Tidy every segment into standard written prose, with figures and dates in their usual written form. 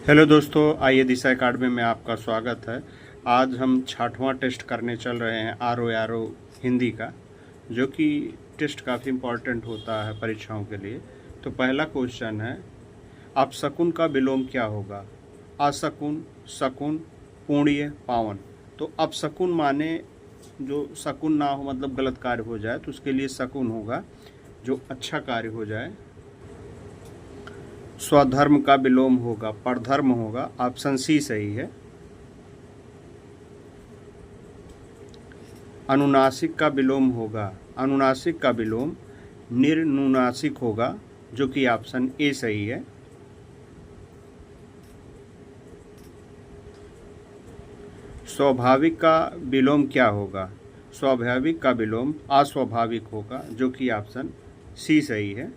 Hello दोस्तों, आइए दिशा academy में आपका स्वागत है। आज हम 6वां टेस्ट करने चल रहे हैं आर ओ हिंदी का, जो कि टेस्ट काफ़ी इम्पोर्टेंट होता है परीक्षाओं के लिए। तो पहला क्वेश्चन है, अपशकुन का विलोम क्या होगा? अशकुन, शकुन, पुण्य, पावन। तो अपशकुन माने जो शकुन ना हो, मतलब गलत कार्य हो जाए, तो उसके लिए शकुन होगा, जो अच्छा कार्य हो जाए। स्वधर्म का विलोम होगा, परधर्म होगा। ऑप्शन सी सही है। अनुनासिक का विलोम होगा, अनुनासिक का विलोम निर्नुनासिक होगा, जो कि ऑप्शन ए सही है। स्वाभाविक का विलोम क्या होगा? स्वाभाविक का विलोम अस्वाभाविक होगा, जो कि ऑप्शन सी सही है।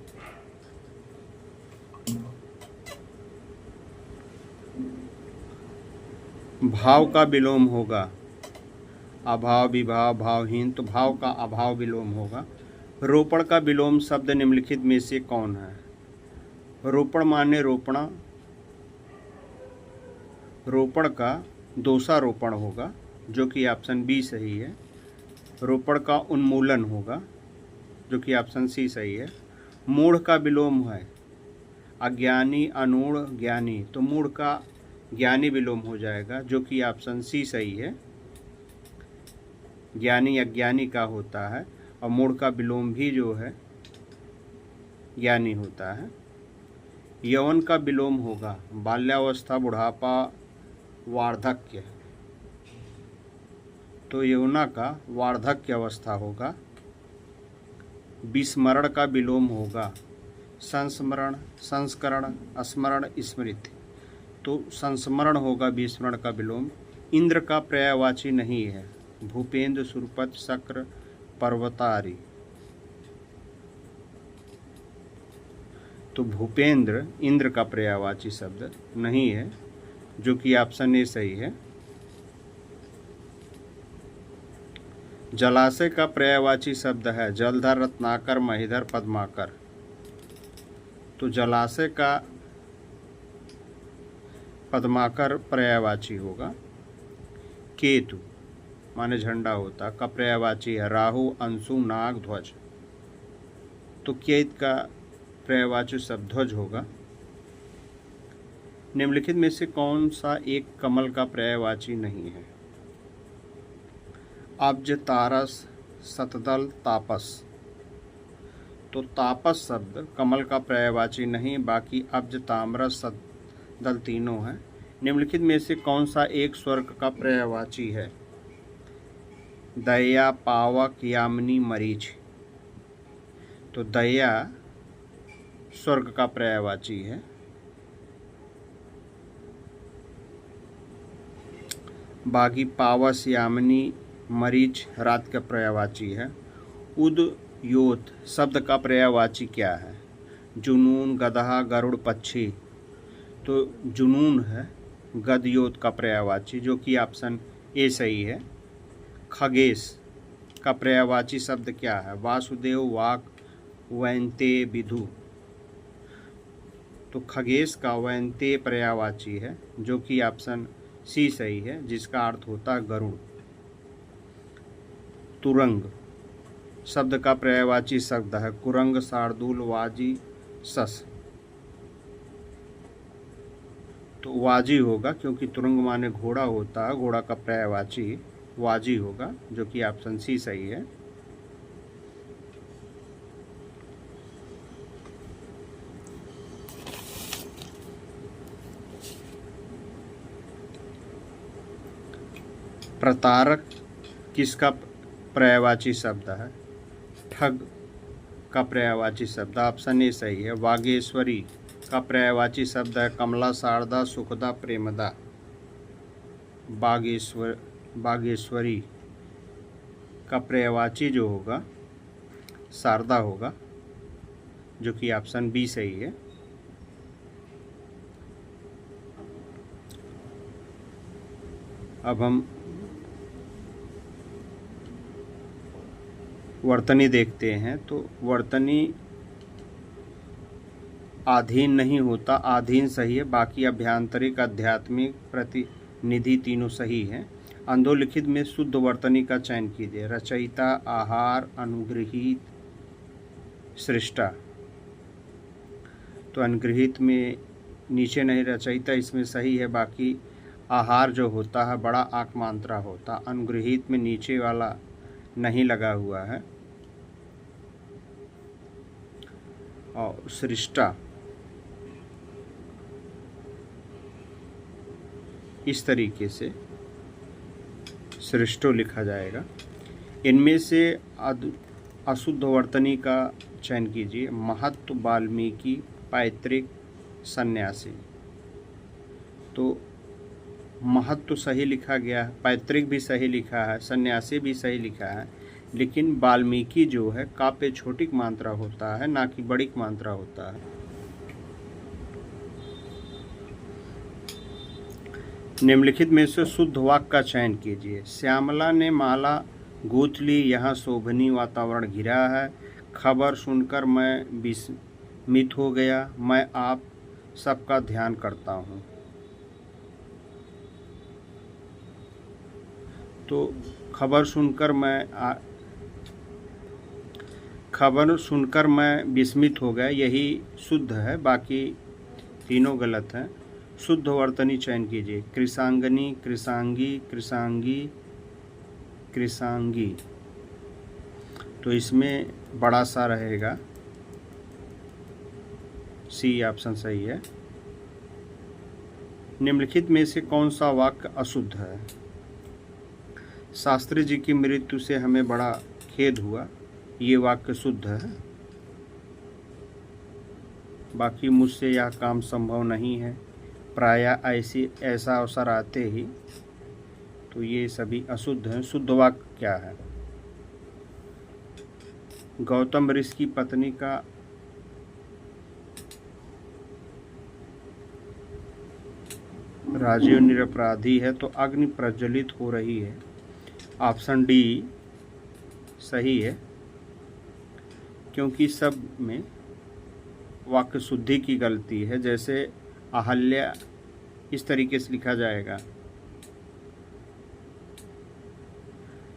भाव का विलोम होगा, अभाव, विभाव, भावहीन, तो भाव का अभाव विलोम होगा। रोपण का विलोम शब्द निम्नलिखित में से कौन है? रोपण माने रोपणा, रोपण का दोषारोपण होगा, जो कि ऑप्शन बी सही है। रोपण का उन्मूलन होगा, जो कि ऑप्शन सी सही है। मूढ़ का विलोम है अज्ञानी, अनूढ़, ज्ञानी, तो मूढ़ का ज्ञानी विलोम हो जाएगा, जो कि ऑप्शन सी सही है। ज्ञानी अज्ञानी का होता है और मूढ़ का विलोम भी जो है ज्ञानी होता है। यौवन का विलोम होगा बाल्यावस्था, बुढ़ापा, वार्धक्य, तो यौवना का वार्धक्य अवस्था होगा। विस्मरण का विलोम होगा संस्मरण, संस्करण, स्मरण, स्मृति, तो संस्मरण होगा विस्मरण का विलोम। इंद्र का पर्यायवाची नहीं है भूपेंद्र, सुरपत, शक्र, पर्वतारी, तो भूपेंद्र इंद्र का पर्यायवाची शब्द नहीं है, जो कि ऑप्शन ए सही है। जलाशय का पर्यायवाची शब्द है जलधर, रत्नाकर, महीधर, पद्माकर, तो जलाशय का पद्माकर पर्यायवाची होगा। केतु माने झंडा होता का पर्यायवाची है राहु, अंशु, नाग, ध्वज, तो केत का पर्यायवाची शब्द ध्वज होगा। निम्नलिखित में से कौन सा एक कमल का पर्यायवाची नहीं है? अब्ज, तारस, शतदल, तापस, तो तापस शब्द कमल का पर्यायवाची नहीं, बाकी अब्ज, ताम्रस, शतदल तीनों हैं। निम्नलिखित में से कौन सा एक स्वर्ग का पर्यायवाची है? दया, पावक, यामिनी, मरीच, तो दया स्वर्ग का पर्यायवाची है। बाकी पावस, यामिनी, मरीच रात का पर्यायवाची है। उदयोत शब्द का पर्यायवाची क्या है? जुनून, गधा, गरुड़, पक्षी, तो जुनून है गदयोत का पर्यायवाची, जो कि ऑप्शन ए सही है। खगेश का पर्यायवाची शब्द क्या है? वासुदेव, वाक, वैन्ते, विधु, तो खगेश का वैन्ते पर्यायवाची है, जो कि ऑप्शन सी सही है, जिसका अर्थ होता है गरुड़। तुरंग शब्द का पर्यायवाची शब्द है कुरंग, शार्दूल, वाजी, सस, तो वाजी होगा, क्योंकि तुरंग माने घोड़ा होता है, घोड़ा का पर्यायवाची वाजी होगा, जो कि ऑप्शन सी सही है। प्रतारक किसका पर्यायवाची शब्द है? ठग का पर्यायवाची शब्द, ऑप्शन ए सही है। वागेश्वरी का पर्यायवाची शब्द है कमला, शारदा, सुखदा, प्रेमदा, बागेश्वरी का पर्यायवाची जो होगा शारदा होगा, जो कि ऑप्शन बी सही है। अब हम वर्तनी देखते हैं। तो वर्तनी अधीन नहीं होता, अधीन सही है, बाकी अभ्यांतरिक, आध्यात्मिक, प्रतिनिधि तीनों सही हैं। अधोलिखित में शुद्ध वर्तनी का चयन कीजिए। रचयिता, आहार, अनुगृहीत, सृष्टा। तो अनुगृहीत में नीचे नहीं, रचयिता इसमें सही है, बाकी आहार जो होता है बड़ा आक मात्रा होता, अनुगृहीत में नीचे वाला नहीं लगा हुआ है। और सृष्टा इस तरीके से सृष्टो लिखा जाएगा। इनमें से अशुद्ध वर्तनी का चयन कीजिए। महत्व, वाल्मीकि, पैतृक, सन्यासी। तो महत्व सही लिखा गया है, पैतृक भी सही लिखा है, सन्यासी भी सही लिखा है, लेकिन वाल्मीकि जो है का पे छोटी मात्रा होता है, ना कि बड़ी मात्रा होता है। निम्नलिखित में से शुद्ध वाक्य का चयन कीजिए। श्यामला ने माला गूंथ ली, यहाँ शोभनी वातावरण घिरा है। खबर सुनकर मैं विस्मित हो गया, मैं आप सबका ध्यान करता हूँ। तो खबर सुनकर मैं विस्मित हो गया, यही शुद्ध है, बाकी तीनों गलत हैं। शुद्ध वर्तनी चयन कीजिए। कृशांगनी, कृशांगी, कृशांगी, कृशांगी। तो इसमें बड़ा सा रहेगा, सी ऑप्शन सही है। निम्नलिखित में से कौन सा वाक्य अशुद्ध है? शास्त्री जी की मृत्यु से हमें बड़ा खेद हुआ, ये वाक्य शुद्ध है। बाकी मुझसे यह काम संभव नहीं है, प्रायः ऐसा अवसर आते ही। तो ये सभी अशुद्ध हैं। शुद्ध वाक्य क्या है? गौतम ऋषि की पत्नी का राजीव निरपराधी है, तो अग्नि प्रज्वलित हो रही है। ऑप्शन डी सही है, क्योंकि सब में वाक्य शुद्धि की गलती है। जैसे अहल्या इस तरीके से लिखा जाएगा,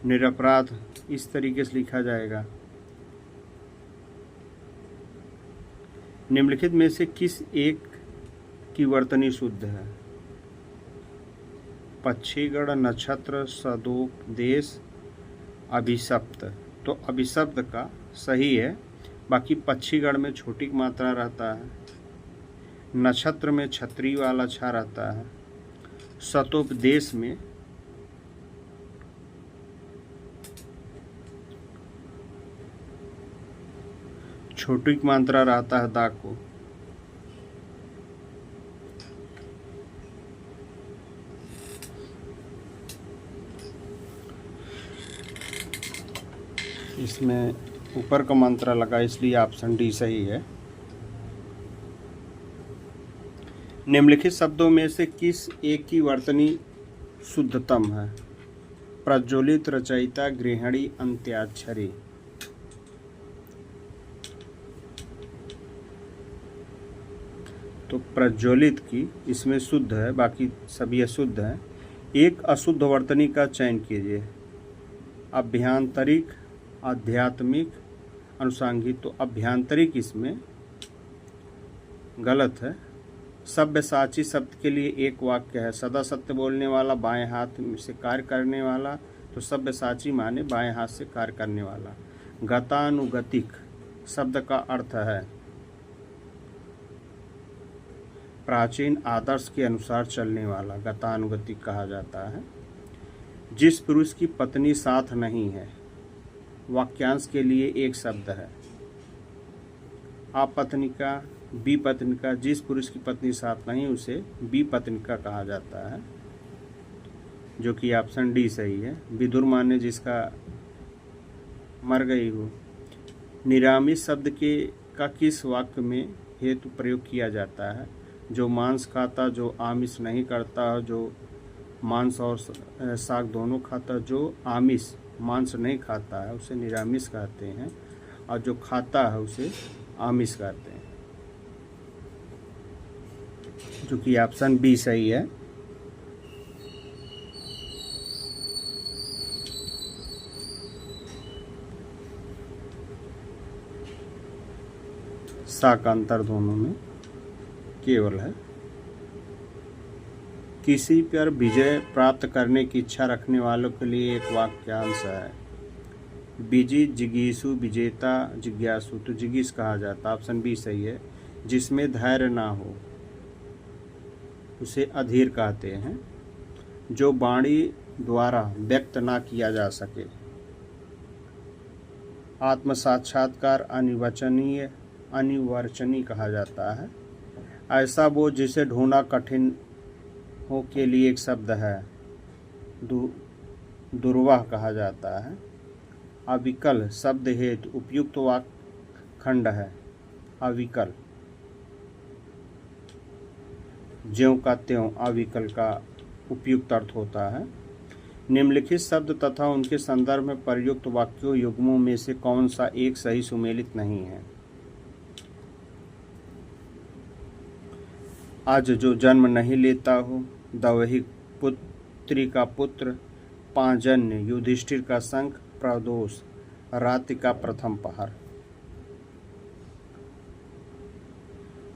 निरपराध इस तरीके से लिखा जाएगा। निम्नलिखित में से किस एक की वर्तनी शुद्ध है? पक्षीगण, नक्षत्र, सदोपदेश, अभिशप्त। तो अभिशप्त का सही है, बाकी पक्षीगण में छोटी मात्रा रहता है, नक्षत्र में छतरी वाला छा रहता है, सतोपदेश में छोटी मात्रा रहता है दा को। इसमें ऊपर का मंत्र लगा, इसलिए ऑप्शन डी सही है। निम्नलिखित शब्दों में से किस एक की वर्तनी शुद्धतम है? प्रज्वलित, रचयिता, गृहिणी, अंत्याक्षरी। तो प्रज्वलित की इसमें शुद्ध है, बाकी सभी अशुद्ध हैं। एक अशुद्ध वर्तनी का चयन कीजिए। अभ्यांतरिक, आध्यात्मिक, अनुसांगिक। तो अभ्यांतरिक इसमें गलत है। सब्यसाची शब्द के लिए एक वाक्य है। सदा सत्य बोलने वाला, बाएं हाथ से कार्य करने वाला। तो सब्यसाची माने बाएं हाथ से कार्य करने वाला। गतानुगतिक शब्द का अर्थ है प्राचीन आदर्श के अनुसार चलने वाला, गतानुगतिक कहा जाता है। जिस पुरुष की पत्नी साथ नहीं है, वाक्यांश के लिए एक शब्द है। आपत्निका, विपत्निका। जिस पुरुष की पत्नी साथ नहीं, उसे विपत्निका कहा जाता है, जो कि ऑप्शन डी सही है। विदुर माने जिसका मर गई हो। निरामिष शब्द का किस वाक्य में हेतु प्रयोग किया जाता है? जो मांस खाता, जो आमिष नहीं करता, जो मांस और साग दोनों खाता, जो आमिष मांस नहीं खाता है उसे निरामिष कहते हैं, और जो खाता है उसे आमिष कहते हैं। जो कि ऑप्शन बी सही है। सा का अंतर दोनों में केवल है। किसी पर विजय प्राप्त करने की इच्छा रखने वालों के लिए एक वाक्यांश है। विजित, जिगीषु, विजेता, जिज्ञासु। तो जिगीष कहा जाता है, ऑप्शन बी सही है। जिसमें धैर्य ना हो उसे अधीर कहते हैं। जो वाणी द्वारा व्यक्त ना किया जा सके। आत्म साक्षात्कार अनिर्वचनीय कहा जाता है। ऐसा वो जिसे ढूंढना कठिन हो के लिए एक शब्द है। दुर्वाह कहा जाता है। अविकल शब्द हेतु उपयुक्त वाक्य खंड है। अविकल, ज्यों का त्यों अविकल का उपयुक्त अर्थ होता है। निम्नलिखित शब्द तथा उनके संदर्भ में प्रयुक्त वाक्यों युग्मों में से कौन सा एक सही सुमेलित नहीं है। आज जो जन्म नहीं लेता हो, दैवहिक पुत्री का पुत्र, पांजन्य, युधिष्ठिर का शंख, प्रदोष, रात्रि का प्रथम पहर।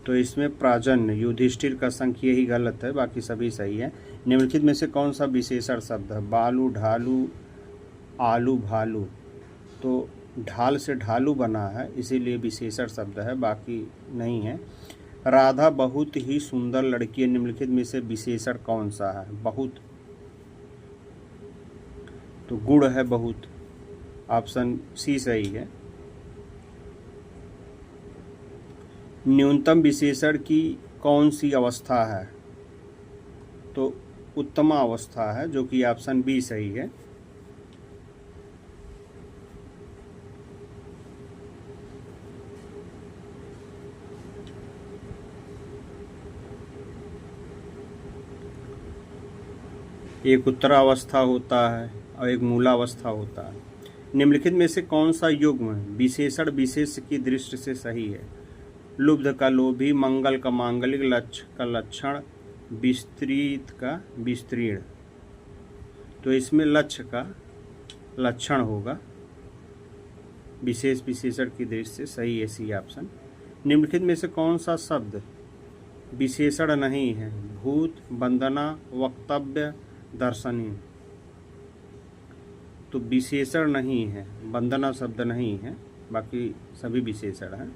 तो इसमें प्राजन्य, युधिष्ठिर का शंख यही गलत है, बाकी सभी सही है। निम्नलिखित में से कौन सा विशेषण शब्द है। बालू, ढालू, आलू, भालू। तो ढाल से ढालू बना है, इसीलिए विशेषण शब्द है, बाकी नहीं है। राधा बहुत ही सुंदर लड़की है। निम्नलिखित में से विशेषण कौन सा है। बहुत, तो गुण है बहुत, ऑप्शन सी सही है। न्यूनतम विशेषण की कौन सी अवस्था है। तो उत्तमा अवस्था है, जो कि ऑप्शन बी सही है। एक उत्तरावस्था होता है और एक मूलावस्था होता है। निम्नलिखित में से कौन सा युग्म विशेषण विशेष की दृष्टि से सही है। लुब्ध का लोभी, मंगल का मांगलिक, लक्ष्य का लक्षण, विस्तृत का विस्तीर्ण। तो इसमें लक्ष्य का लक्षण होगा, विशेष विशेषण की दृष्टि से सही है सी ऑप्शन। निम्नलिखित में से कौन सा शब्द विशेषण नहीं है। भूत, वंदना, वक्तव्य, दर्शनीय। तो विशेषण नहीं है, वंदना शब्द नहीं है, बाकी सभी विशेषण हैं।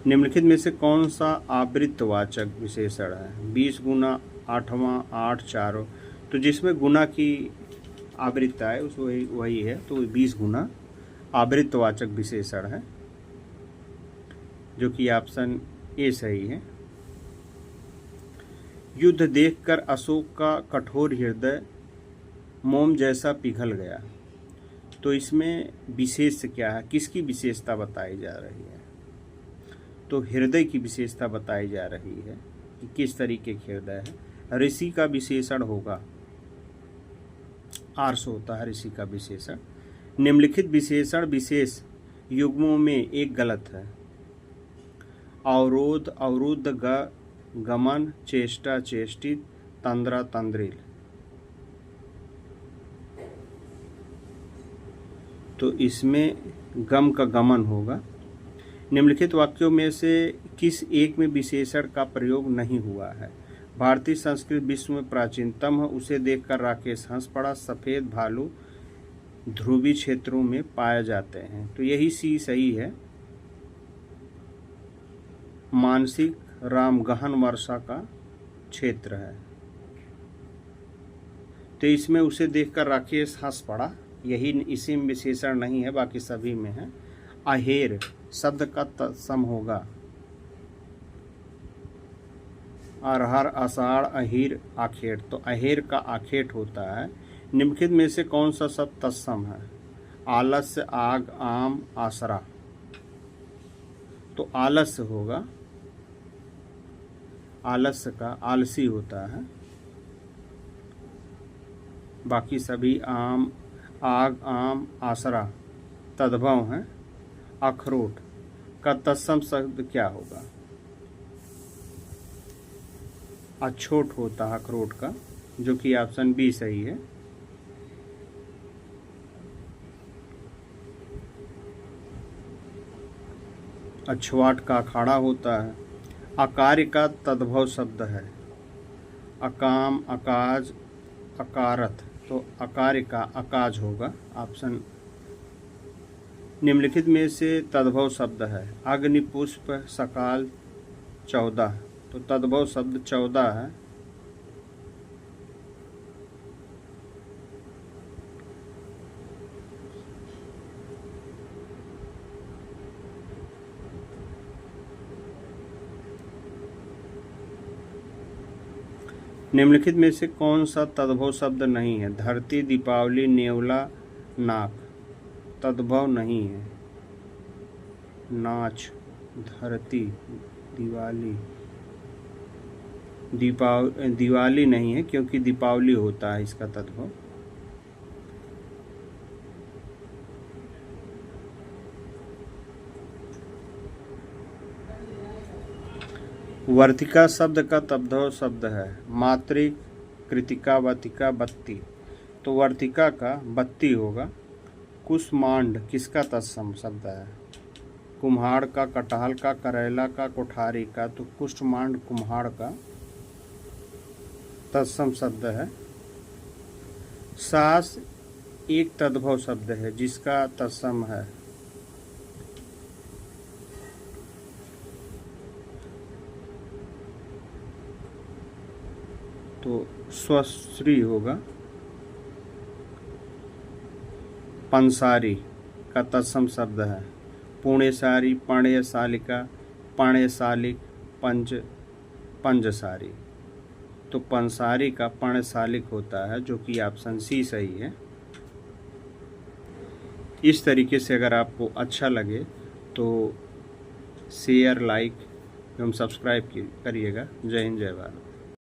निम्नलिखित में से कौन सा आवृत्तवाचक विशेषण है। 20 गुना, 8वां, 8 चारों। तो जिसमें गुना की आवृत्ता है उस वही है, तो 20 गुना आवृत्तवाचक विशेषण है, जो कि ऑप्शन ए सही है। युद्ध देखकर अशोक का कठोर हृदय मोम जैसा पिघल गया। तो इसमें विशेष क्या है, किसकी विशेषता बताई जा रही है। तो हृदय की विशेषता बताई जा रही है कि किस तरीके के हृदय है। ऋषि का विशेषण होगा, आर्ष होता है ऋषि का विशेषण। निम्नलिखित विशेषण विशेष युग्मों में एक गलत है। अवरोध, अवरुद्ध, गमन, चेष्टा, चेष्टित, तंद्रा, तंद्रिल। तो इसमें गम का गमन होगा। निम्नलिखित वाक्यों में से किस एक में विशेषण का प्रयोग नहीं हुआ है। भारतीय संस्कृत विश्व में प्राचीनतम है, उसे देखकर राकेश हंस पड़ा। सफ़ेद भालू ध्रुवीय क्षेत्रों में पाए जाते हैं। तो यही सी सही है। मानसिक राम गहन वर्षा का क्षेत्र है। तो इसमें उसे देखकर राकेश हंस पड़ा, यही इसी में विशेषण नहीं है, बाकी सभी में है। अहेर शब्द का तत्सम होगा। अरहर, आषाढ़, अहीर, आखेट। तो अहेर का आखेट होता है। निम्नलिखित में से कौन सा शब्द तत्सम है। आलस्य, आग, आम, आसरा। तो आलस्य होगा, आलस्य का आलसी होता है, बाकी सभी आम, आग, आम, आसरा तद्भव हैं। अखरोट, का तत्सम शब्द क्या होगा? अछोट होता है अखरोट का, जो कि ऑप्शन बी सही है। अछवाट का अखाड़ा होता है। अकार्य का तद्भव शब्द है अकाम, अकाज, अकारथ, तो अकार्य का अकाज होगा ऑप्शन। निम्नलिखित में से तद्भव शब्द है अग्नि, पुष्प, सकाल, 14, तो तद्भव शब्द 14 है। निम्नलिखित में से कौन सा तद्भव शब्द नहीं है? धरती, दीपावली, नेवला, नाक, तद्भव नहीं है। नाच, धरती, दिवाली, दिवाली नहीं है क्योंकि दीपावली होता है इसका तद्भव। वर्तिका शब्द का तद्भव शब्द है मातृक, कृतिका, वतिका, बत्ती, तो वर्तिका का बत्ती होगा। कुष्मांड किसका तत्सम शब्द है? कुम्हाड़ का, कटहल का, करेला का, कोठारी का, तो कुष्मांड कुम्हाड़ का तत्सम शब्द है। सास एक तद्भव शब्द है जिसका तत्सम है तो स्वश्री होगा। पंसारी का तत्सम शब्द है पुण्यसारी, पण्यशालिका, पण्यशालिक, पंजसारी, तो पंसारी का पण्यशालिक होता है, जो कि ऑप्शन सी सही है। इस तरीके से अगर आपको अच्छा लगे तो शेयर, लाइक एवं सब्सक्राइब करिएगा। जय हिंद, जय भारत।